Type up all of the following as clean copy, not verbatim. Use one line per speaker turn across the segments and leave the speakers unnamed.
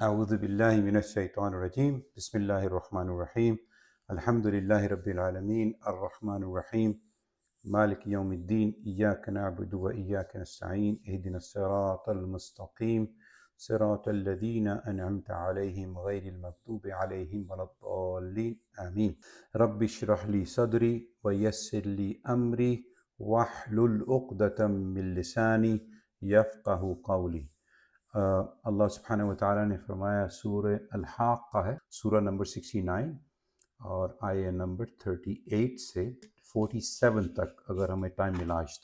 اعوذ باللہ من الشیطان الرجیم بسم اللہ الرحمن الرحیم الحمد للہ رب العالمین الرحمن الرحیم مالک یوم الدین ایاک نعبد و ایاک نستعین اہدنا الصراط المستقیم صراط الذین انعمت علیہم غیر المغضوب علیہم ولا الضالین آمین رب اشرح لی صدری ویسر لی امری واحلل عقدۃ من لسانی یفقہوا قولی۔ اللہ سبحانہ وتعالیٰ نے فرمایا سورہ الحاقہ ہے، سورہ نمبر 69 اور آیہ نمبر 38 سے 47 تک اگر ہمیں ٹائم ملا آج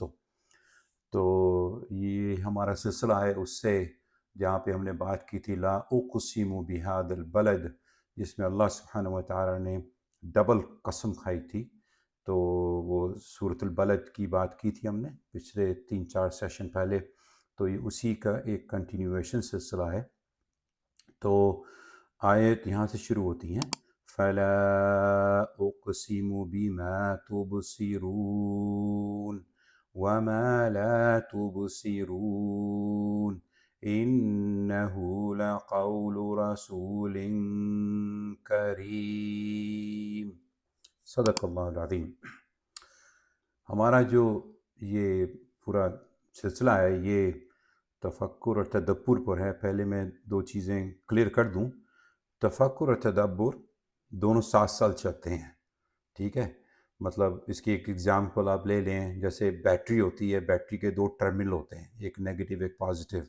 تو یہ ہمارا سلسلہ ہے اس سے جہاں پہ ہم نے بات کی تھی لا اقسم بہذا البلد، جس میں اللہ سبحانہ وتعالیٰ نے ڈبل قسم کھائی تھی۔ تو وہ سورۃ البلد کی بات کی تھی ہم نے پچھلے 3-4 سیشن پہلے، تو یہ اسی کا ایک کنٹینیویشن سلسلہ ہے۔ تو آیت یہاں سے شروع ہوتی ہیں فَلَا أُقْسِمُ بِمَا تُبْصِرُونَ وَمَا لَا تُبْصِرُونَ إِنَّهُ لَقَوْلُ رَسُولٍ كَرِيمٍ۔ صدق اللہ العظیم۔ ہمارا جو یہ پورا سلسلہ ہے یہ تفکر اور تدبر پر ہے۔ پہلے میں 2 چیزیں کلیئر کر دوں۔ تفکر اور تدبر دونوں ساتھ ساتھ چلتے ہیں، ٹھیک ہے؟ مطلب اس کی ایک ایگزامپل آپ لے لیں، جیسے بیٹری ہوتی ہے، بیٹری کے 2 ٹرمینل ہوتے ہیں، ایک نیگیٹو ایک پازیٹیو،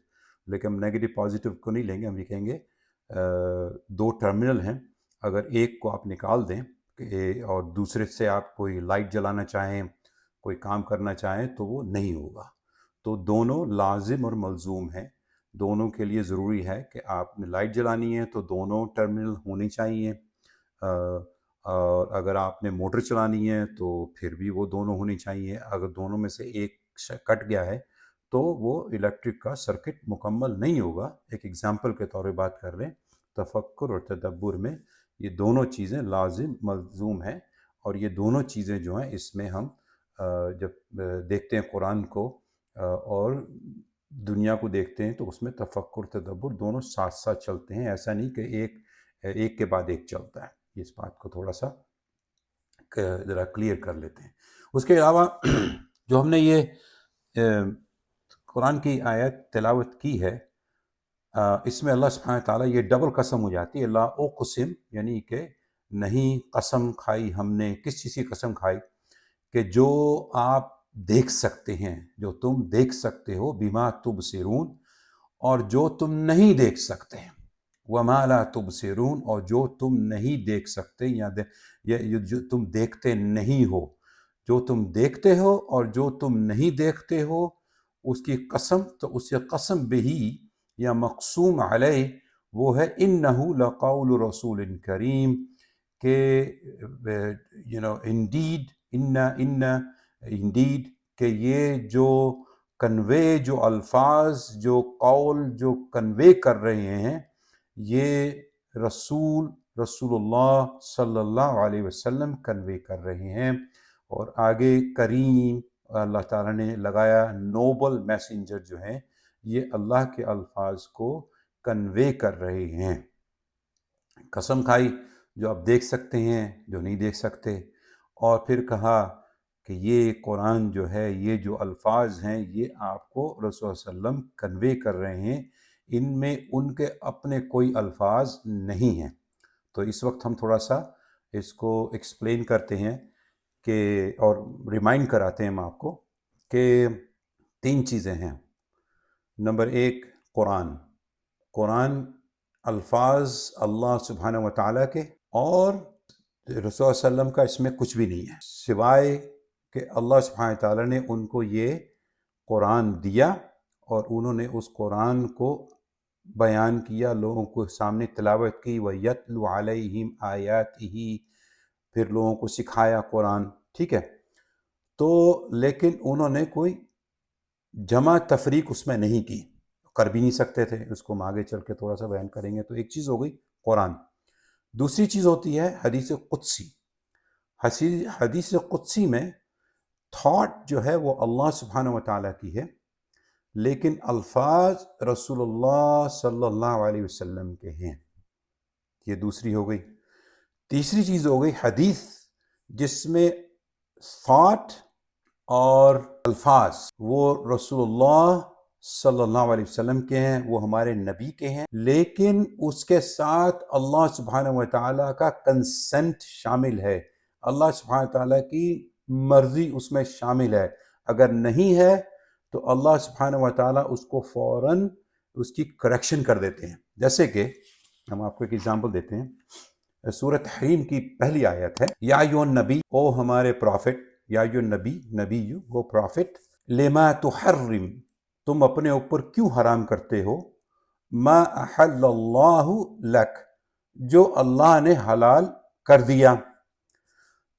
لیکن ہم نیگیٹو پازیٹیو کو نہیں لیں گے، ہم یہ کہیں گے 2 ٹرمینل ہیں، اگر ایک کو آپ نکال دیں اور دوسرے سے آپ کوئی لائٹ جلانا چاہیں، کوئی کام کرنا چاہیں تو وہ نہیں ہوگا۔ تو دونوں لازم اور ملزوم ہیں، دونوں کے لیے ضروری ہے کہ آپ نے لائٹ جلانی ہے تو دونوں ٹرمینل ہونے چاہیے، اور اگر آپ نے موٹر چلانی ہے تو پھر بھی وہ دونوں ہونی چاہیے۔ اگر دونوں میں سے ایک کٹ گیا ہے تو وہ الیکٹرک کا سرکٹ مکمل نہیں ہوگا۔ ایک ایگزامپل کے طور پہ بات کر رہے ہیں، تفکر اور تدبر میں یہ دونوں چیزیں لازم ملزوم ہیں، اور یہ دونوں چیزیں جو ہیں اس میں ہم جب دیکھتے ہیں قرآن کو اور دنیا کو دیکھتے ہیں تو اس میں تفکر تدبر دونوں ساتھ ساتھ چلتے ہیں، ایسا نہیں کہ ایک کے بعد ایک چلتا ہے۔ اس بات کو تھوڑا سا ذرا کلیئر کر لیتے ہیں۔ اس کے علاوہ جو ہم نے یہ قرآن کی آیت تلاوت کی ہے، اس میں اللہ سبحانہ تعالیٰ یہ ڈبل قسم ہو جاتی ہے، لا اقسم، یعنی کہ نہیں قسم کھائی ہم نے، کس چیز کی قسم کھائی؟ کہ جو آپ دیکھ سکتے ہیں، جو تم دیکھ سکتے ہو، بما تبصرون، اور جو تم نہیں دیکھ سکتے، وما لا تبصرون، اور جو تم نہیں دیکھ سکتے یا جو تم دیکھتے نہیں ہو، جو تم دیکھتے ہو اور جو تم نہیں دیکھتے ہو اس کی قسم، تو اس کی قسم بہی یا مقسوم علیہ وہ ہے انہو لقول رسول کریم، کہ انڈیڈ کہ یہ جو کنوے، جو الفاظ، جو قول جو کنوے کر رہے ہیں، یہ رسول اللہ صلی اللہ علیہ وسلم کنوے کر رہے ہیں۔ اور آگے کریم، اللہ تعالیٰ نے لگایا نوبل میسنجر جو ہیں، یہ اللہ کے الفاظ کو کنوے کر رہے ہیں۔ قسم کھائی جو آپ دیکھ سکتے ہیں، جو نہیں دیکھ سکتے، اور پھر کہا کہ یہ قرآن جو ہے، یہ جو الفاظ ہیں، یہ آپ کو رسول صلی اللہ علیہ وسلم کنوے کر رہے ہیں، ان میں ان کے اپنے کوئی الفاظ نہیں ہیں۔ تو اس وقت ہم تھوڑا سا اس کو ایکسپلین کرتے ہیں کہ، اور ریمائنڈ کراتے ہیں ہم آپ کو کہ 3 چیزیں ہیں۔ نمبر 1، قرآن الفاظ اللہ سبحانہ وتعالیٰ کے، اور رسول صلی اللہ علیہ وسلم کا اس میں کچھ بھی نہیں ہے، سوائے کہ اللہ سبحانہ تعالیٰ نے ان کو یہ قرآن دیا اور انہوں نے اس قرآن کو بیان کیا، لوگوں کو سامنے تلاوت کی، وَيَتْلُ عَلَيْهِمْ آيَاتِهِ، پھر لوگوں کو سکھایا قرآن، ٹھیک ہے؟ تو لیکن انہوں نے کوئی جمع تفریق اس میں نہیں کی، کر بھی نہیں سکتے تھے، اس کو ہم آگے چل کے تھوڑا سا بیان کریں گے۔ تو ایک چیز ہو گئی قرآن۔ دوسری چیز ہوتی ہے حدیث قدسی۔ حدیث قدسی میں تھاٹ جو ہے وہ اللہ سبحانہ وتعالیٰ کی ہے، لیکن الفاظ رسول اللہ صلی اللہ علیہ وسلم کے ہیں. یہ دوسری ہو گئی. تیسری چیز ہو گئی حدیث، جس میں تھاٹ اور الفاظ وہ رسول اللہ صلی اللہ علیہ وسلم کے ہیں، وہ ہمارے نبی کے ہیں، لیکن اس کے ساتھ اللہ سبحانہ و تعالیٰ کا کنسنٹ شامل ہے، اللہ سبحانہ و تعالیٰ کی مرضی اس میں شامل ہے. اگر نہیں ہے تو اللہ سبحانہ و تعالیٰ اس کو فوراً اس کی کریکشن کر دیتے ہیں. جیسے کہ ہم آپ کو ایک ایگزامپل دیتے ہیں. سورۃ حریم کی پہلی آیت ہے، یا ایھا النبی، او ہمارے پرافٹ، یا ایھا النبی، نبی وہ پرافٹ، لما تحرم، تم اپنے اوپر کیوں حرام کرتے ہو، ما احل اللہ لک، جو اللہ نے حلال کر دیا،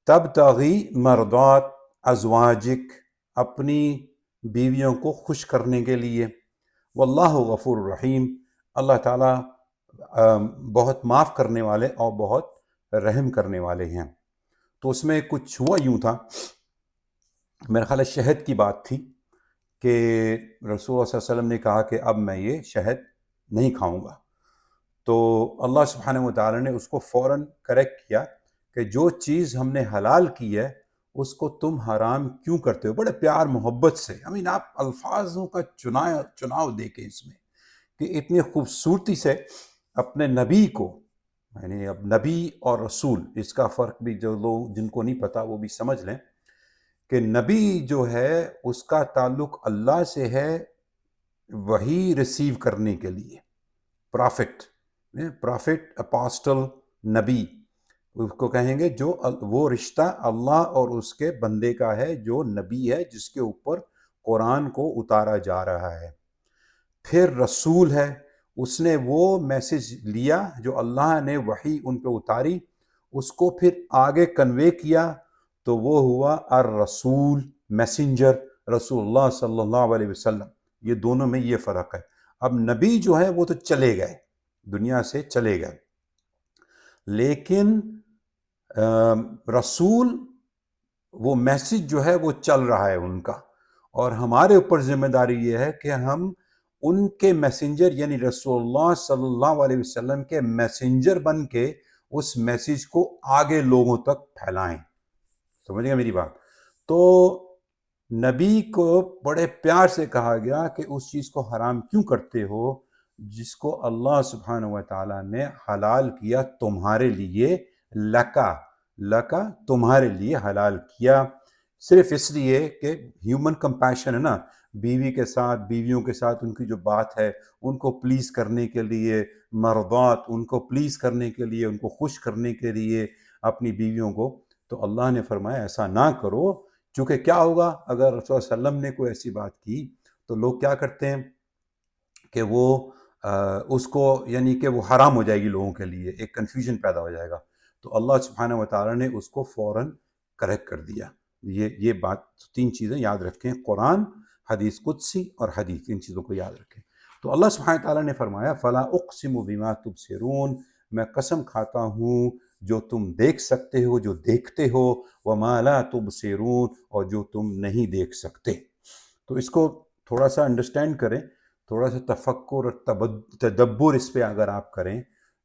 تبتغی مرضات ازواجک، اپنی بیویوں کو خوش کرنے کے لیے، واللہ غفور الرحیم، اللہ تعالیٰ بہت معاف کرنے والے اور بہت رحم کرنے والے ہیں. تو اس میں کچھ ہوا یوں تھا، میرا خیال ہے شہد کی بات تھی کہ رسول اللہ صلی اللہ علیہ وسلم نے کہا کہ اب میں یہ شہد نہیں کھاؤں گا. تو اللہ سبحانہ و تعالیٰ نے اس کو فوراً کریکٹ کیا کہ جو چیز ہم نے حلال کی ہے اس کو تم حرام کیوں کرتے ہو. بڑے پیار محبت سے، آپ الفاظوں کا چناؤ دیکھیں اس میں کہ اتنی خوبصورتی سے اپنے نبی کو، یعنی اب نبی اور رسول، اس کا فرق بھی جو لوگ جن کو نہیں پتا وہ بھی سمجھ لیں کہ نبی جو ہے اس کا تعلق اللہ سے ہے وحی ریسیو کرنے کے لیے. پرافٹ اپاسٹل نبی اس کو کہیں گے، جو وہ رشتہ اللہ اور اس کے بندے کا ہے جو نبی ہے، جس کے اوپر قرآن کو اتارا جا رہا ہے. پھر رسول ہے، اس نے وہ میسج لیا جو اللہ نے وحی ان پہ اتاری، اس کو پھر آگے کنوے کیا، تو وہ ہوا الرسول، میسنجر، رسول اللہ صلی اللہ علیہ وسلم. یہ دونوں میں یہ فرق ہے. اب نبی جو ہے وہ تو چلے گئے، دنیا سے چلے گئے، لیکن رسول وہ میسج جو ہے وہ چل رہا ہے ان کا، اور ہمارے اوپر ذمہ داری یہ ہے کہ ہم ان کے میسنجر یعنی رسول اللہ صلی اللہ علیہ وسلم کے میسنجر بن کے اس میسج کو آگے لوگوں تک پھیلائیں. سمجھ گئے میری بات؟ تو نبی کو بڑے پیار سے کہا گیا کہ اس چیز کو حرام کیوں کرتے ہو جس کو اللہ سبحانہ و تعالیٰ نے حلال کیا تمہارے لیے، لکا تمہارے لیے حلال کیا، صرف اس لیے کہ ہیومن کمپیشن ہے نا، بیوی کے ساتھ، بیویوں کے ساتھ ان کی جو بات ہے ان کو پلیز کرنے کے لیے، مرضات، ان کو پلیز کرنے کے لیے، ان کو خوش کرنے کے لیے اپنی بیویوں کو. تو اللہ نے فرمایا ایسا نہ کرو، چونکہ کیا ہوگا اگر رسول اللہ علیہ وسلم نے کوئی ایسی بات کی تو لوگ کیا کرتے ہیں کہ وہ اس کو یعنی کہ وہ حرام ہو جائے گی لوگوں کے لیے، ایک کنفیوژن پیدا ہو جائے گا. تو اللہ سبحانہ و تعالیٰ نے اس کو فوراً کریکٹ کر دیا. یہ بات، تین چیزیں یاد رکھیں، قرآن، حدیث قدسی اور حدیث، ان چیزوں کو یاد رکھیں. تو اللہ سبحانہ تعالیٰ نے فرمایا فلا اقسم بما تبصرون، میں قسم کھاتا ہوں جو تم دیکھ سکتے ہو، جو دیکھتے ہو، وما لا تبصرون، اور جو تم نہیں دیکھ سکتے. تو اس کو تھوڑا سا انڈرسٹینڈ کریں، تھوڑا سا تفکر اور تدبر اس پہ اگر آپ کریں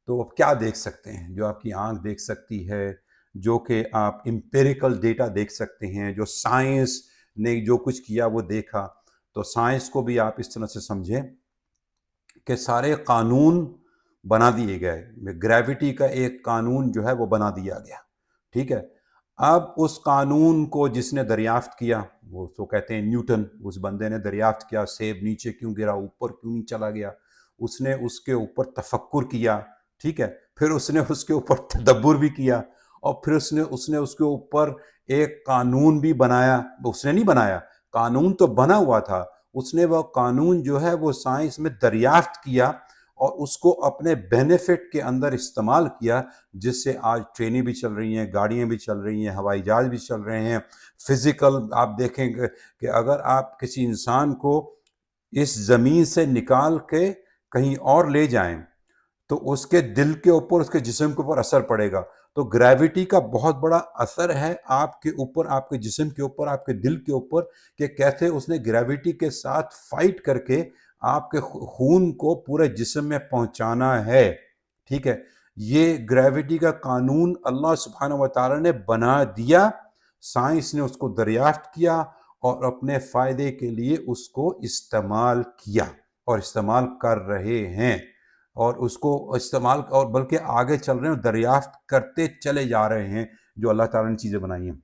تو آپ کیا دیکھ سکتے ہیں. جو آپ کی آنکھ دیکھ سکتی ہے، جو کہ آپ امپیریکل ڈیٹا دیکھ سکتے ہیں، جو سائنس نے جو کچھ کیا وہ دیکھا. تو سائنس کو بھی آپ اس طرح سے سمجھیں کہ سارے قانون بنا دیے گئے، گریوٹی کا ایک قانون جو ہے وہ بنا دیا گیا، ٹھیک ہے. اب اس قانون کو جس نے دریافت کیا، وہ تو کہتے ہیں نیوٹن، اس بندے نے دریافت کیا سیب نیچے کیوں گرا، اوپر کیوں نہیں چلا گیا. اس نے اس کے اوپر تفکر کیا، ٹھیک ہے. پھر اس نے اس کے اوپر تدبر بھی کیا، اور پھر اس نے اس کے اوپر ایک قانون بھی بنایا. اس نے نہیں بنایا، قانون تو بنا ہوا تھا، اس نے وہ قانون جو ہے وہ سائنس میں دریافت کیا اور اس کو اپنے بینیفٹ کے اندر استعمال کیا، جس سے آج ٹرینیں بھی چل رہی ہیں، گاڑیاں بھی چل رہی ہیں، ہوائی جہاز بھی چل رہے ہیں. فزیکل آپ دیکھیں گے کہ اگر آپ کسی انسان کو اس زمین سے نکال کے کہیں اور لے جائیں تو اس کے دل کے اوپر، اس کے جسم کے اوپر اثر پڑے گا. تو گریوٹی کا بہت بڑا اثر ہے آپ کے اوپر، آپ کے جسم کے اوپر، آپ کے دل کے اوپر، کہ کیسے اس نے گریوٹی کے ساتھ فائٹ کر کے آپ کے خون کو پورے جسم میں پہنچانا ہے. ٹھیک ہے، یہ گریوٹی کا قانون اللہ سبحانہ و تعالیٰ نے بنا دیا، سائنس نے اس کو دریافت کیا اور اپنے فائدے کے لیے اس کو استعمال کیا اور استعمال کر رہے ہیں، اور اس کو استعمال اور بلکہ آگے چل رہے ہیں، دریافت کرتے چلے جا رہے ہیں جو اللہ تعالیٰ نے چیزیں بنائی ہیں.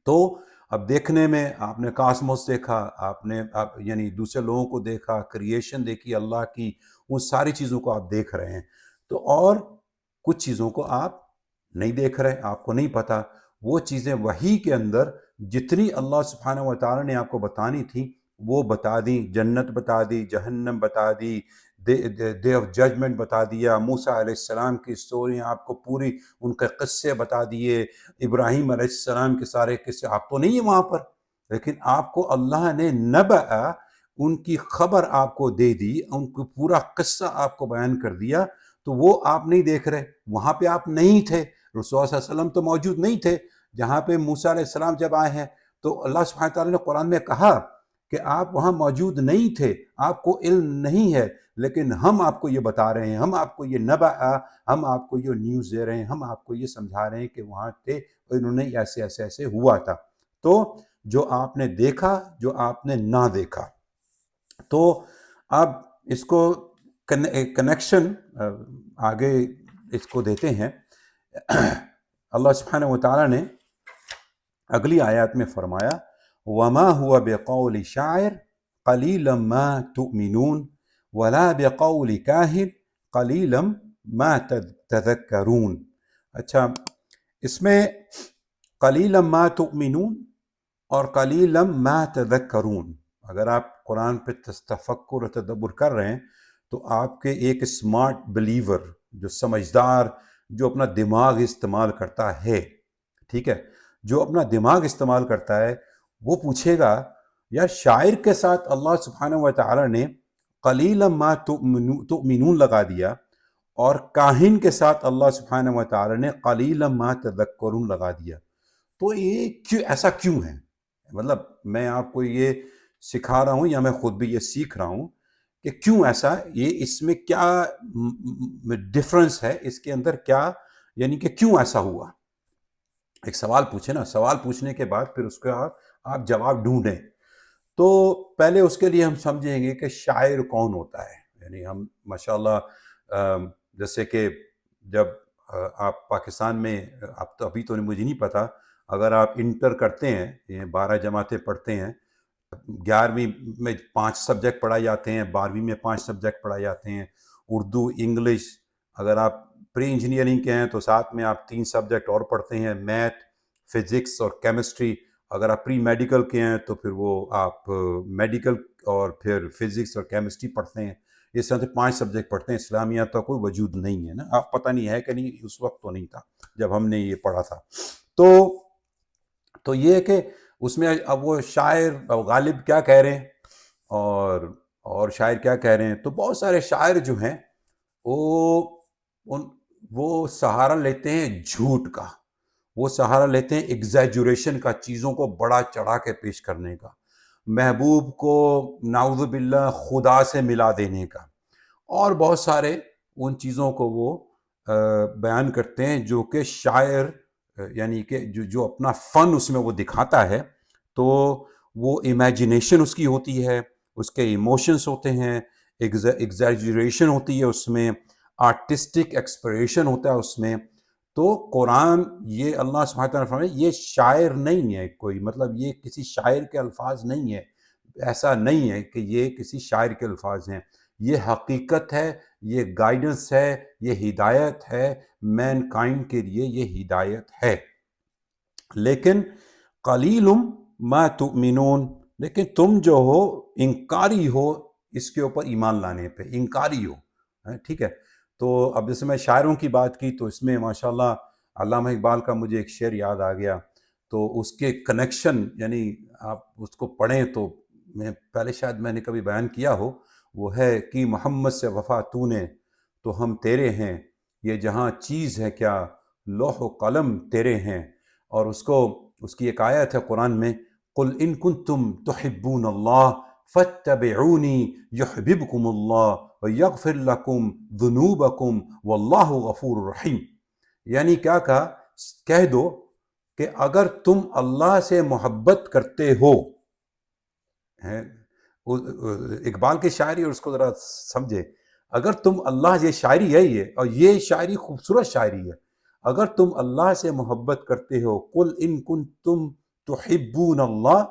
تو اب دیکھنے میں آپ نے کاسموس دیکھا، آپ نے یعنی دوسرے لوگوں کو دیکھا، کریشن دیکھی اللہ کی، ان ساری چیزوں کو آپ دیکھ رہے ہیں. تو اور کچھ چیزوں کو آپ نہیں دیکھ رہے، آپ کو نہیں پتہ. وہ چیزیں وحی کے اندر جتنی اللہ سبحانہ و تعالیٰ نے آپ کو بتانی تھی وہ بتا دی. جنت بتا دی، جہنم بتا دی، ڈے آف ججمنٹ بتا دیا، موسیٰ علیہ السلام کی سٹوری آپ کو پوری، ان کے قصے بتا دیے، ابراہیم علیہ السلام کے سارے قصے. آپ تو نہیں ہیں وہاں پر، لیکن آپ کو اللہ نے نبأ، ان کی خبر آپ کو دے دی، ان کو پورا قصہ آپ کو بیان کر دیا. تو وہ آپ نہیں دیکھ رہے، وہاں پہ آپ نہیں تھے، رسول صلی اللہ علیہ وسلم تو موجود نہیں تھے جہاں پہ موسیٰ علیہ السلام جب آئے ہیں. تو اللہ سبحانہ تعالیٰ نے قرآن میں کہا کہ آپ وہاں موجود نہیں تھے، آپ کو علم نہیں ہے، لیکن ہم آپ کو یہ بتا رہے ہیں، ہم آپ کو یہ نبأ، ہم آپ کو یہ نیوز دے رہے ہیں، ہم آپ کو یہ سمجھا رہے ہیں کہ وہاں تھے اور انہوں نے ایسے ایسے ایسے ہوا تھا. تو جو آپ نے دیکھا، جو آپ نے نہ دیکھا. تو اب اس کو کنیکشن آگے اس کو دیتے ہیں. اللہ سبحانہ و تعالیٰ نے اگلی آیات میں فرمایا وما هو بقول شاعر قلیلا ما تؤمنون ولا بقول کاہن قلیلا ما تذکرون. اچھا، اس میں قلیلا ما تؤمنون اور قلیلا ما تذکرون، اگر آپ قرآن پہ تفکر و تدبر کر رہے ہیں تو آپ کے ایک اسمارٹ بلیور، جو سمجھدار، جو اپنا دماغ استعمال کرتا ہے، ٹھیک ہے، جو اپنا دماغ استعمال کرتا ہے، وہ پوچھے گا یار شاعر کے ساتھ اللہ سبحانہ و تعالیٰ نے قلیلا ما تؤمنون لگا دیا اور کاہن کے ساتھ اللہ سبحانہ و تعالیٰ نے قلیلا ما تذکرون لگا دیا. تو یہ ایسا کیوں ہے؟ مطلب میں آپ کو یہ سکھا رہا ہوں یا میں خود بھی یہ سیکھ رہا ہوں کہ کیوں ایسا، یہ اس میں کیا ڈفرنس ہے، اس کے اندر کیا، یعنی کہ کیوں ایسا ہوا. ایک سوال پوچھیں نا، سوال پوچھنے کے بعد پھر اس کا آپ جواب ڈھونڈیں. تو پہلے اس کے لیے ہم سمجھیں گے کہ شاعر کون ہوتا ہے. یعنی ہم ماشاءاللہ جیسے کہ جب آپ پاکستان میں، اب تو ابھی تو مجھے نہیں پتہ، اگر آپ انٹر کرتے ہیں، یہ 12 جماعتیں پڑھتے ہیں، 11ویں میں 5 سبجیکٹ پڑھائے جاتے ہیں، 12ویں میں 5 سبجیکٹ پڑھائے جاتے ہیں، اردو، انگلش. اگر آپ پری انجینئرنگ کے ہیں تو ساتھ میں آپ 3 سبجیکٹ اور پڑھتے ہیں، میتھ، فزکس اور کیمسٹری. اگر آپ پری میڈیکل کے ہیں تو پھر وہ آپ میڈیکل اور پھر فزکس اور کیمسٹری پڑھتے ہیں. اس طرح سے 5 سبجیکٹ پڑھتے ہیں. اسلامیات تو کوئی وجود نہیں ہے نا، آپ پتہ نہیں ہے کہ نہیں، اس وقت تو نہیں تھا جب ہم نے یہ پڑھا تھا. تو یہ ہے کہ اس میں اب وہ شاعر غالب کیا کہہ رہے ہیں اور شاعر کیا کہہ رہے ہیں. تو بہت سارے شاعر جو ہیں وہ سہارا لیتے ہیں جھوٹ کا، وہ سہارا لیتے ہیں ایگزیجوریشن کا، چیزوں کو بڑا چڑھا کے پیش کرنے کا، محبوب کو نعوذ باللہ خدا سے ملا دینے کا، اور بہت سارے ان چیزوں کو وہ بیان کرتے ہیں جو کہ شاعر، یعنی کہ جو اپنا فن اس میں وہ دکھاتا ہے. تو وہ امیجنیشن اس کی ہوتی ہے، اس کے ایموشنس ہوتے ہیں، ایگزیجریشن ہوتی ہے اس میں، آرٹسٹک ایکسپریشن ہوتا ہے اس میں. تو قرآن، یہ اللہ سبحانہ تعالیٰ نے فرمایا یہ شاعر نہیں ہے کوئی، مطلب یہ کسی شاعر کے الفاظ نہیں ہے، ایسا نہیں ہے کہ یہ کسی شاعر کے الفاظ ہیں. یہ حقیقت ہے، یہ گائیڈنس ہے، یہ ہدایت ہے، مین کائنڈ کے لیے یہ ہدایت ہے. لیکن قلیل ما تؤمنون، لیکن تم جو ہو انکاری ہو اس کے اوپر ایمان لانے پہ، انکاری ہو. ٹھیک ہے، تو اب جیسے میں شاعروں کی بات کی تو اس میں ماشاءاللہ علامہ اقبال کا مجھے ایک شعر یاد آ گیا. تو اس کے کنیکشن، یعنی آپ اس کو پڑھیں تو میں پہلے شاید میں نے کبھی بیان کیا ہو، وہ ہے کہ محمد سے وفا تو نے تو ہم تیرے ہیں، یہ جہاں چیز ہے کیا لوح و قلم تیرے ہیں۔ اور اس کی ایک آیت ہے قرآن میں، قل ان کنتم تحبون اللہ فاتبعونی یحببکم اللہ ویغفر لکم ذنوبکم واللہ غفور رحیم۔ یعنی کیا کہا، کہہ دو کہ اگر تم اللہ سے محبت کرتے ہو، اقبال کی شاعری، اور اس کو ذرا سمجھے، اگر تم اللہ، یہ شاعری ہے اور یہ شاعری خوبصورت شاعری ہے، اگر تم اللہ سے محبت کرتے ہو، قل ان کنتم تحبون اللہ،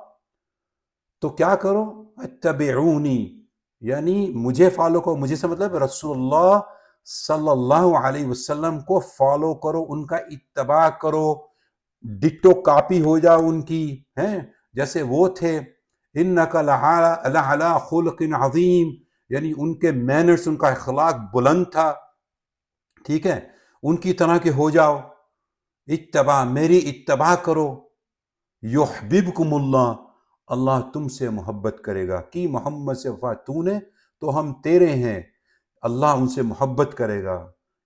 تو کیا کرو، اتبعونی، یعنی مجھے فالو کرو، مجھے سے مطلب رسول اللہ صلی اللہ علیہ وسلم کو فالو کرو، ان کا اتباع کرو، ڈٹو کاپی ہو جاؤ ان کی، ہیں جیسے وہ تھے۔ انک لعلی خلق عظیم، یعنی ان کے مینرز، ان کا اخلاق بلند تھا، ٹھیک ہے، ان کی طرح کے ہو جاؤ، اتباع، میری اتباع کرو، یحببکم اللہ، اللہ تم سے محبت کرے گا، کی محمد سے وفا تو نے تو ہم تیرے ہیں، اللہ ان سے محبت کرے گا،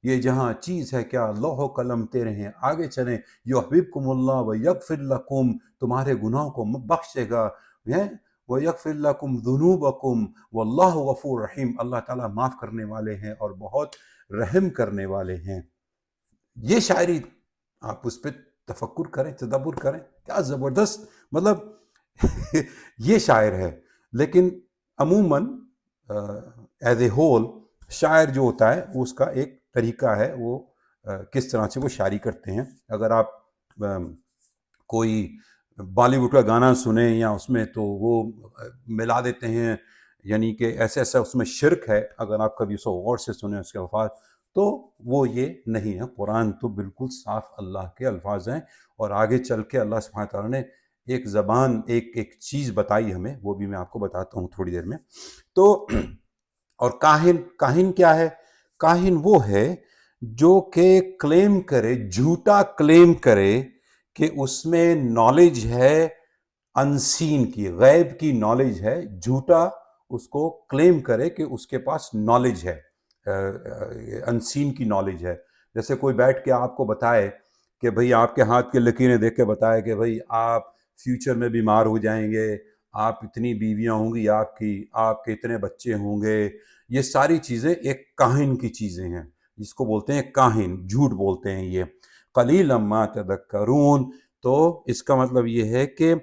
یہ جہاں چیز ہے کیا لوح و قلم تیرے ہیں۔ آگے چلیں، یحببکم اللہ ویغفر لکم، تمہارے گناہوں کو بخشے گا، ویغفر لکم ذنوبکم واللہ غفور رحیم، اللہ تعالیٰ معاف کرنے والے ہیں اور بہت رحم کرنے والے ہیں۔ یہ شاعری آپ اس پہ تفکر کریں، تدبر کریں، کیا زبردست، مطلب یہ شاعر ہے۔ لیکن عموماً ایز اے ہول شاعر جو ہوتا ہے اس کا ایک طریقہ ہے، وہ کس طرح سے وہ شاعری کرتے ہیں۔ اگر آپ کوئی بالی ووڈ کا گانا سنیں یا اس میں، تو وہ ملا دیتے ہیں، یعنی کہ ایسا اس میں شرک ہے۔ اگر آپ کبھی اسے غور سے سنیں اس کے الفاظ، تو وہ یہ نہیں ہے۔ قرآن تو بالکل صاف اللہ کے الفاظ ہیں، اور آگے چل کے اللہ سبحانہ تعالیٰ نے ایک زبان، ایک چیز بتائی ہمیں، وہ بھی میں آپ کو بتاتا ہوں تھوڑی دیر میں۔ تو اور کاہن کیا ہے؟ کاہن وہ ہے جو کہ کلیم کرے، جھوٹا کلیم کرے کہ اس میں نالج ہے انسین کی، غیب کی نالج ہے، جھوٹا اس کو کلیم کرے کہ اس کے پاس نالج ہے، انسین کی نالج ہے۔ جیسے کوئی بیٹھ کے آپ کو بتائے کہ بھئی آپ کے ہاتھ کے لکیریں دیکھ کے بتائے کہ بھئی آپ فیوچر میں بیمار ہو جائیں گے، آپ اتنی بیویاں ہوں گی آپ کی، آپ کے اتنے بچے ہوں گے، یہ ساری چیزیں ایک کاہن کی چیزیں ہیں، جس کو بولتے ہیں کاہن، جھوٹ بولتے ہیں یہ۔ قلیلا ما تذکرون، تو اس کا مطلب یہ ہے کہ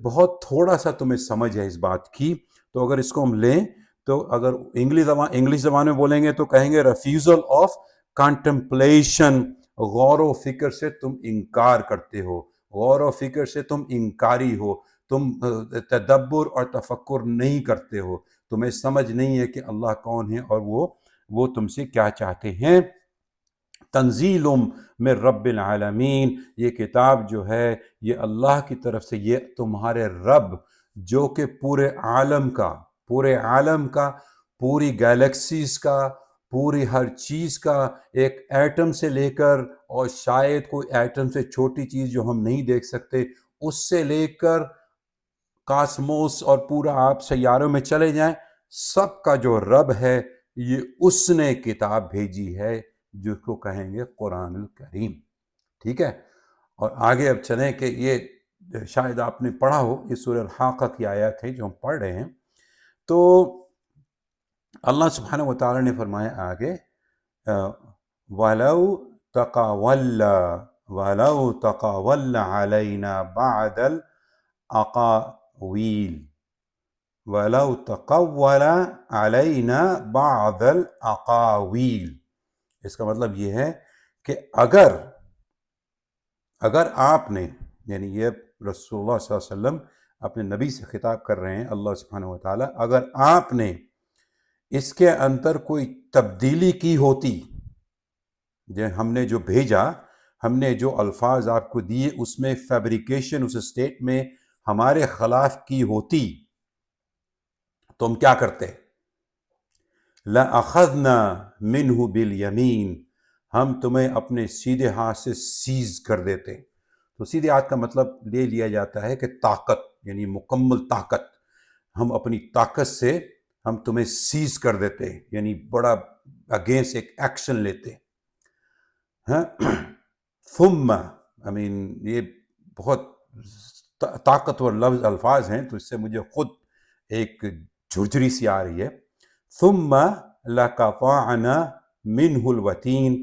بہت تھوڑا سا تمہیں سمجھ ہے اس بات کی۔ تو اگر اس کو ہم لیں، تو اگر انگلش زبان میں بولیں گے تو کہیں گے ریفیوزل آف کانٹمپلیشن، غور و فکر سے تم انکار کرتے ہو، غور و فکر سے تم انکاری ہو، تم تدبر اور تفکر نہیں کرتے ہو، تمہیں سمجھ نہیں ہے کہ اللہ کون ہے اور وہ تم سے کیا چاہتے ہیں۔ تنزیل من رب العالمین، یہ کتاب جو ہے یہ اللہ کی طرف سے، یہ تمہارے رب جو کہ پورے عالم کا، پوری گیلیکسیز کا، پوری ہر چیز کا، ایک ایٹم سے لے کر، اور شاید کوئی ایٹم سے چھوٹی چیز جو ہم نہیں دیکھ سکتے، اس سے لے کر کاسموس اور پورا آپ سیاروں میں چلے جائیں، سب کا جو رب ہے، یہ اس نے کتاب بھیجی ہے جس کو کہیں گے قرآن الکریم، ٹھیک ہے۔ اور آگے اب چلیں کہ یہ شاید آپ نے پڑھا ہو، یہ سورہ الحاقہ کی آیات ہے جو ہم پڑھ رہے ہیں۔ تو اللہ سبحانہ وتعالی نے فرمایا آگے، وَلَوْ تَقَوَّلَ عَلَيْنَا بَعْضَ الْأَقَاوِيلِ، وَلَوْ تَقَوَّلَ عَلَيْنَا بَعْضَ الْأَقَاوِيلِ، اس کا مطلب یہ ہے کہ اگر آپ نے، یعنی یہ رسول اللہ صلی اللہ علیہ وسلم اپنے نبی سے خطاب کر رہے ہیں اللہ سبحانہ وتعالیٰ، اگر آپ نے اس کے اندر کوئی تبدیلی کی ہوتی، ہم نے جو بھیجا، ہم نے جو الفاظ آپ کو دیے، اس میں فیبریکیشن اس اسٹیٹ میں ہمارے خلاف کی ہوتی، تو ہم کیا کرتے؟ لَأَخَذْنَا مِنْهُ بِالْيَمِينِ، ہم تمہیں اپنے سیدھے ہاتھ سے سیز کر دیتے۔ تو سیدھے ہاتھ کا مطلب لے لیا جاتا ہے کہ طاقت، یعنی مکمل طاقت، ہم اپنی طاقت سے ہم تمہیں سیز کر دیتے، یعنی بڑا اگینسٹ ایک ایکشن لیتے. ہاں ثم یہ بہت طاقتور لفظ الفاظ ہیں، تو اس سے مجھے خود ایک جھرجھری سی آ رہی ہے. ثم لقطعنا منہ الوتین،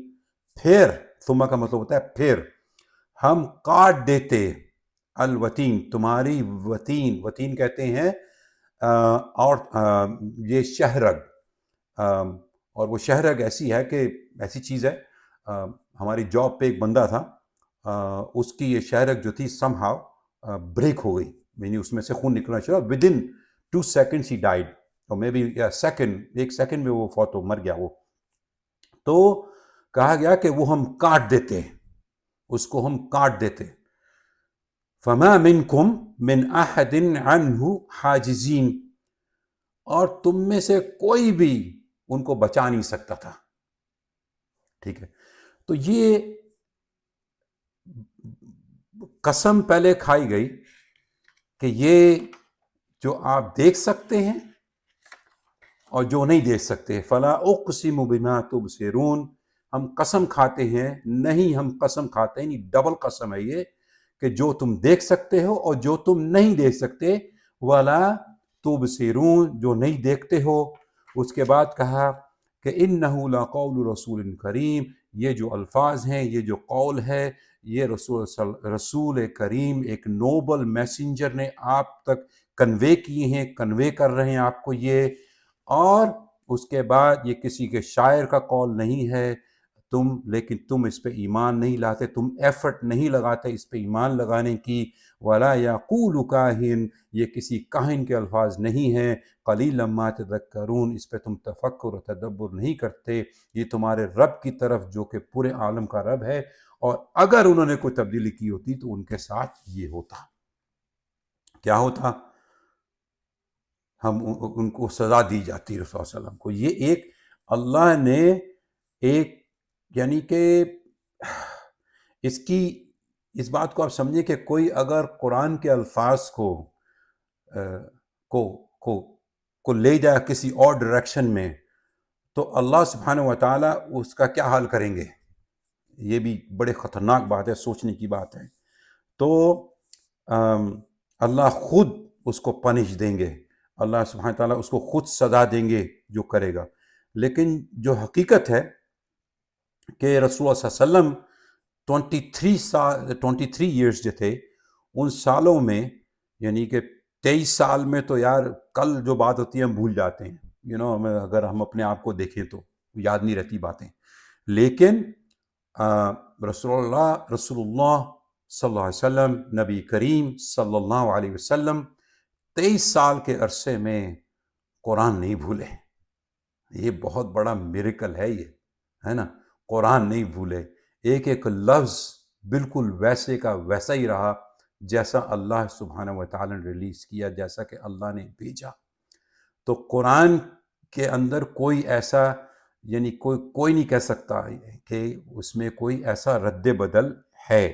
پھر، ثم کا مطلب ہوتا ہے پھر، ہم کاٹ دیتے الوتین، تمہاری وتین، وتین کہتے ہیں اور یہ شہرگ، اور وہ شہرگ ایسی ہے کہ ایسی چیز ہے، ہماری جاب پہ ایک بندہ تھا، اس کی یہ شہرگ جو تھی سم ہاؤ بریک ہو گئی، یعنی اس میں سے خون نکلنا شروع، with in 2 seconds he died, اور مے بی ایک سیکنڈ میں وہ فوت ہو، مر گیا وہ. تو کہا گیا کہ وہ ہم کاٹ دیتے، اس کو ہم کاٹ دیتے. فما منکم من احد عنہ حاجزین، اور تم میں سے کوئی بھی ان کو بچا نہیں سکتا تھا. ٹھیک ہے، تو یہ قسم پہلے کھائی گئی کہ یہ جو آپ دیکھ سکتے ہیں اور جو نہیں دیکھ سکتے، فلا اقسم بما تبصرون، ہم قسم کھاتے ہیں، نہیں ہم قسم کھاتے ہیں، ڈبل قسم ہے یہ، کہ جو تم دیکھ سکتے ہو اور جو تم نہیں دیکھ سکتے، ولا تبصرون، جو نہیں دیکھتے ہو. اس کے بعد کہا کہ انہ لقول رسول کریم، یہ جو الفاظ ہیں، یہ جو قول ہے، یہ رسول کریم، ایک نوبل میسنجر نے آپ تک کنوے کیے ہیں، کنوے کر رہے ہیں آپ کو یہ. اور اس کے بعد یہ کسی کے شاعر کا قول نہیں ہے، لیکن تم اس پہ ایمان نہیں لاتے، تم ایفرٹ نہیں لگاتے اس پہ ایمان لگانے کی. ولا یقول کاہن، یہ کسی کاہن کے الفاظ نہیں ہیں. قلیلا ما تذکرون، اس پہ تم تفکر و تدبر نہیں کرتے. یہ تمہارے رب کی طرف جو کہ پورے عالم کا رب ہے، اور اگر انہوں نے کوئی تبدیلی کی ہوتی تو ان کے ساتھ یہ ہوتا. کیا ہوتا؟ ہم ان کو سزا دی جاتی رسول صلی اللہ علیہ وسلم کو. یہ ایک اللہ نے ایک، یعنی کہ اس بات کو آپ سمجھیں کہ کوئی اگر قرآن کے الفاظ کو لے جائے کسی اور ڈائریکشن میں، تو اللہ سبحانہ و تعالیٰ اس کا کیا حال کریں گے؟ یہ بھی بڑے خطرناک بات ہے، سوچنے کی بات ہے. تو اللہ خود اس کو پنش دیں گے، اللہ سبحانہ تعالیٰ اس کو خود سزا دیں گے جو کرے گا. لیکن جو حقیقت ہے کہ رسول اللہ صلی اللہ علیہ وسلم 23 ایئرس جو تھے، ان سالوں میں، یعنی کہ 23 سال میں تو یار کل جو بات ہوتی ہے ہم بھول جاتے ہیں، اگر ہم اپنے آپ کو دیکھیں تو یاد نہیں رہتی باتیں. لیکن رسول اللہ صلی اللہ علیہ وسلم، نبی کریم صلی اللہ علیہ وسلم 23 سال کے عرصے میں قرآن نہیں بھولے. یہ بہت بڑا میریکل ہے، یہ ہے نا، قرآن نہیں بھولے. ایک ایک لفظ بالکل ویسے کا ویسا ہی رہا جیسا اللہ سبحانہ و تعالیٰ نے ریلیز کیا، جیسا کہ اللہ نے بھیجا. تو قرآن کے اندر کوئی ایسا، یعنی کوئی نہیں کہہ سکتا کہ اس میں کوئی ایسا رد بدل ہے،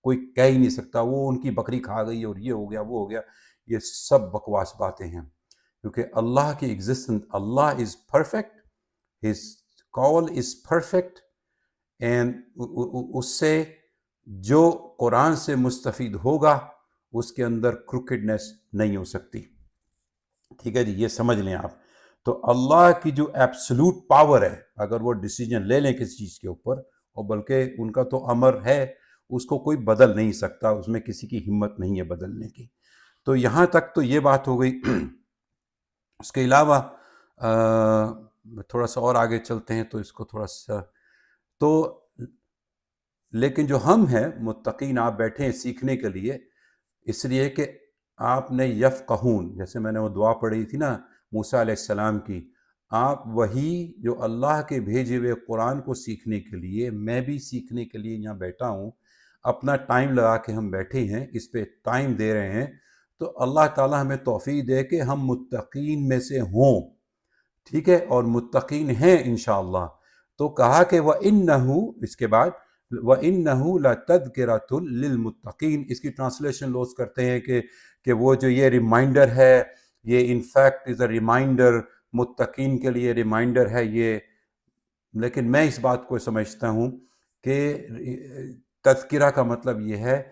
کوئی کہہ ہی نہیں سکتا وہ ان کی بکری کھا گئی اور یہ ہو گیا وہ ہو گیا. یہ سب بکواس باتیں ہیں، کیونکہ اللہ کی existence, Allah is perfect, his call is perfect, and اس سے جو قرآن سے مستفید ہوگا اس کے اندر کروکڈنس نہیں ہو سکتی. ٹھیک ہے جی، یہ سمجھ لیں آپ. تو اللہ کی جو ایبسلوٹ پاور ہے، اگر وہ ڈیسیجن لے لیں کسی چیز کے اوپر، اور بلکہ ان کا تو امر ہے، اس کو کوئی بدل نہیں سکتا، اس میں کسی کی ہمت نہیں ہے بدلنے کی. تو یہاں تک تو یہ بات ہو گئی. اس کے علاوہ تھوڑا سا اور آگے چلتے ہیں تو اس کو تھوڑا سا، تو لیکن جو ہم ہیں متقین، آپ بیٹھے ہیں سیکھنے کے لیے، اس لیے کہ آپ نے یفقہون، جیسے میں نے وہ دعا پڑھی تھی نا موسیٰ علیہ السلام کی، آپ وہی جو اللہ کے بھیجے ہوئے قرآن کو سیکھنے کے لیے، میں بھی سیکھنے کے لیے یہاں بیٹھا ہوں، اپنا ٹائم لگا کے ہم بیٹھے ہیں، اس پہ ٹائم دے رہے ہیں. تو اللہ تعالیٰ ہمیں توفیق دے کہ ہم متقین میں سے ہوں. ٹھیک ہے، اور متقین ہیں انشاءاللہ. تو کہا کہ وَإِنَّهُ، اس کے بعد وَإِنَّهُ لَتَذْكِرَةٌ لِّلْمُتَّقِينَ، اس کی ٹرانسلیشن لوگ کرتے ہیں کہ وہ جو یہ ریمائنڈر ہے، یہ in fact is a reminder متقین کے لیے ریمائنڈر ہے یہ، لیکن میں اس بات کو سمجھتا ہوں کہ تذکرہ کا مطلب یہ ہے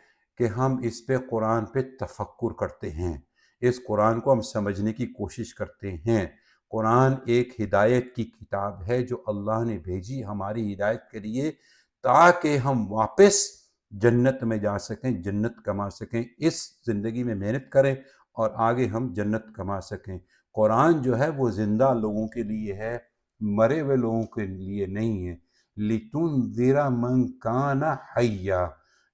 کہ ہم اس پہ قرآن پہ تفکر کرتے ہیں، اس قرآن کو ہم سمجھنے کی کوشش کرتے ہیں۔ قرآن ایک ہدایت کی کتاب ہے جو اللہ نے بھیجی ہماری ہدایت کے لیے، تاکہ ہم واپس جنت میں جا سکیں، جنت کما سکیں، اس زندگی میں محنت کریں اور آگے ہم جنت کما سکیں۔ قرآن جو ہے وہ زندہ لوگوں کے لیے ہے، مرے ہوئے لوگوں کے لیے نہیں ہے۔ لِتُنذِرَ مَن كَانَ حَيًّا،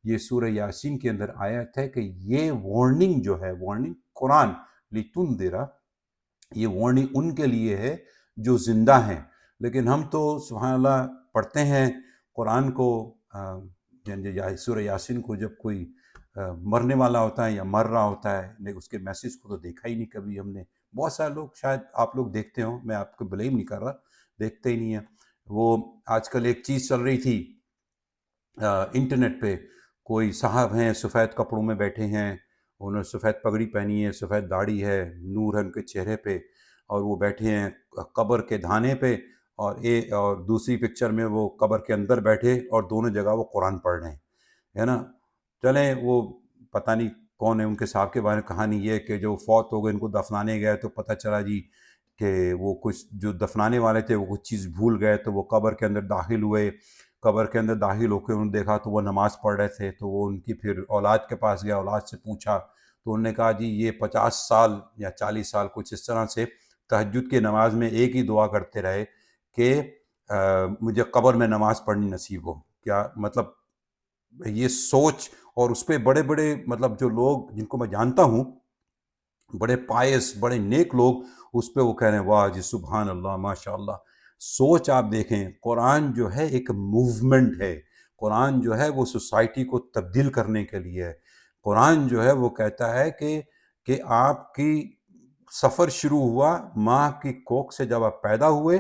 یہ سورہ یاسین کے اندر آیت ہے کہ یہ وارننگ جو ہے، وارننگ قرآن لِتُنذِرَ، یہ وارننگ ان کے لیے ہے جو زندہ ہیں۔ لیکن ہم تو سبحان اللہ پڑھتے ہیں قرآن کو، یعنی سورہ یاسین کو، جب کوئی مرنے والا ہوتا ہے یا مر رہا ہوتا ہے، لیکن اس کے میسیج کو تو دیکھا ہی نہیں کبھی ہم نے۔ بہت سارے لوگ، شاید آپ لوگ دیکھتے ہوں، میں آپ کو بلیم نہیں کر رہا، دیکھتے ہی نہیں ہیں۔ وہ آج کل ایک چیز چل رہی تھی انٹرنیٹ پہ، کوئی صاحب ہیں سفید کپڑوں میں بیٹھے ہیں، انہوں نے سفید پگڑی پہنی ہے، سفید داڑھی ہے، نور ہے ان کے چہرے پہ، اور وہ بیٹھے ہیں قبر کے دھانے پہ، اور دوسری پکچر میں وہ قبر کے اندر بیٹھے اور دونوں جگہ وہ قرآن پڑھ رہے ہیں، ہے نا۔ چلیں، وہ پتہ نہیں کون ہے، ان کے صاحب کے بارے میں کہانی یہ ہے کہ جو فوت ہو گئے، ان کو دفنانے گئے تو پتہ چلا جی کہ وہ کچھ جو دفنانے والے تھے وہ کچھ چیز بھول گئے، تو وہ قبر کے اندر داخل ہوئے۔ قبر کے اندر داخل ہو کے انہوں نے دیکھا تو وہ نماز پڑھ رہے تھے، تو وہ ان کی پھر اولاد کے پاس گیا، اولاد سے پوچھا تو انہوں نے کہا جی یہ 50 سال یا 40 سال کچھ اس طرح سے تہجد کی نماز میں ایک ہی دعا کرتے رہے کہ مجھے قبر میں نماز پڑھنی نصیب ہو۔ کیا مطلب یہ سوچ، اور اس پہ بڑے بڑے مطلب جو لوگ جن کو میں جانتا ہوں، بڑے پائس، بڑے نیک لوگ، اس پہ وہ کہہ رہے ہیں واہ جی سبحان اللہ ماشاء اللہ۔ سوچ آپ دیکھیں، قرآن جو ہے ایک موومنٹ ہے، قرآن جو ہے وہ سوسائٹی کو تبدیل کرنے کے لیے ہے۔ قرآن جو ہے وہ کہتا ہے کہ آپ کی سفر شروع ہوا ماں کی کوکھ سے، جب آپ پیدا ہوئے،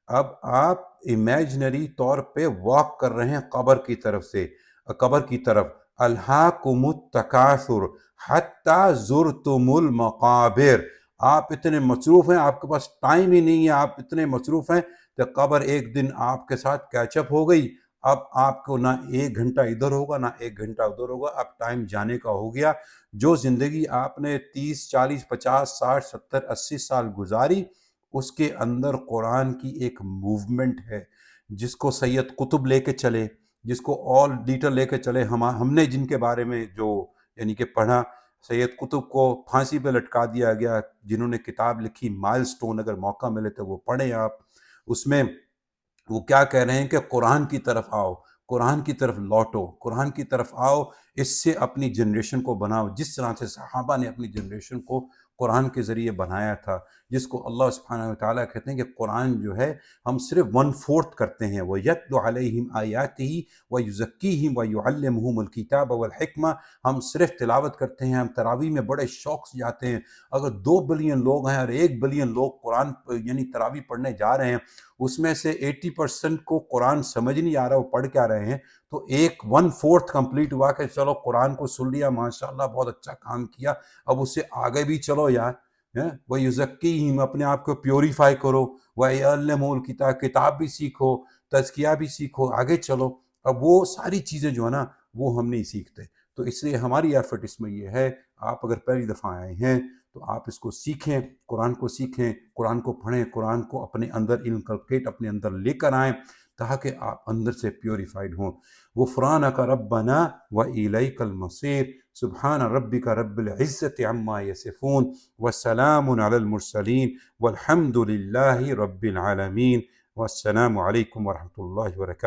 اب آپ امیجنری طور پہ واک کر رہے ہیں قبر کی طرف۔ الہاکم التکاثر حتی زرتم المقابر، آپ اتنے مصروف ہیں، آپ کے پاس ٹائم ہی نہیں ہے، آپ اتنے مصروف ہیں کہ قبر ایک دن آپ کے ساتھ کیچ اپ ہو گئی۔ اب آپ کو نہ 1 گھنٹہ ادھر ہوگا نہ 1 گھنٹہ ادھر ہوگا، اب ٹائم جانے کا ہو گیا۔ جو زندگی آپ نے 30 40 50 60 70 80 سال گزاری، اس کے اندر قرآن کی ایک موومنٹ ہے، جس کو سید قطب لے کے چلے، جس کو آل ڈیٹیل لے کے چلے۔ ہم نے جن کے بارے میں جو یعنی کہ پڑھا، سید قطب کو پھانسی پہ لٹکا دیا گیا، جنہوں نے کتاب لکھی مائل سٹون، اگر موقع ملے تو وہ پڑھیں آپ۔ اس میں وہ کیا کہہ رہے ہیں کہ قرآن کی طرف آؤ، قرآن کی طرف لوٹو، قرآن کی طرف آؤ، اس سے اپنی جنریشن کو بناؤ، جس طرح سے صحابہ نے اپنی جنریشن کو قرآن کے ذریعے بنایا تھا، جس کو اللہ سبحانہ وتعالیٰ کہتے ہیں کہ قرآن جو ہے ہم صرف 1/4 کرتے ہیں۔ وَيَتْلُ عَلَيْهِمْ آيَاتِهِ وَيُزَكِّيهِمْ وَيُعَلِّمُهُمُ الْكِتَابَ وَالْحِكْمَةَ، ہم صرف تلاوت کرتے ہیں، ہم تراویح میں بڑے شوق سے جاتے ہیں۔ اگر 2 بلین لوگ ہیں اور 1 بلین لوگ قرآن یعنی تراویح پڑھنے جا رہے ہیں، اس میں سے 80% کو قرآن سمجھ نہیں آ رہا، وہ پڑھ کے آ رہے ہیں، تو 1/4 کمپلیٹ ہوا کہ چلو قرآن کو سن لیا، ماشاءاللہ بہت اچھا کام کیا، اب اس سے آگے بھی چلو یار۔ وَيُزَكِّيهِمْ، اپنے آپ کو پیوریفائی کرو، وَيَعْلَمُ الْكِتَابَ، کتاب بھی سیکھو، تزکیہ بھی سیکھو، آگے چلو۔ اب وہ ساری چیزیں جو ہے نا وہ ہم نہیں سیکھتے، تو اس لیے ہماری ایفرٹ اس میں یہ ہے، آپ اگر پہلی دفعہ آئے ہیں تو آپ اس کو سیکھیں، قرآن کو سیکھیں، قرآن کو پڑھیں، قرآن کو اپنے اندر انکلکیٹ اپنے اندر لے کر آئیں، تاکہ آپ اندر سے پیوریفائڈ ہوں۔ غفرانک ربنا وإلیک المصیر، سبحان ربک رب العزة عما یصفون، والسلام علی المرسلین، والحمد للہ رب العالمین، والسلام علیکم ورحمۃ اللہ وبرکاتہ۔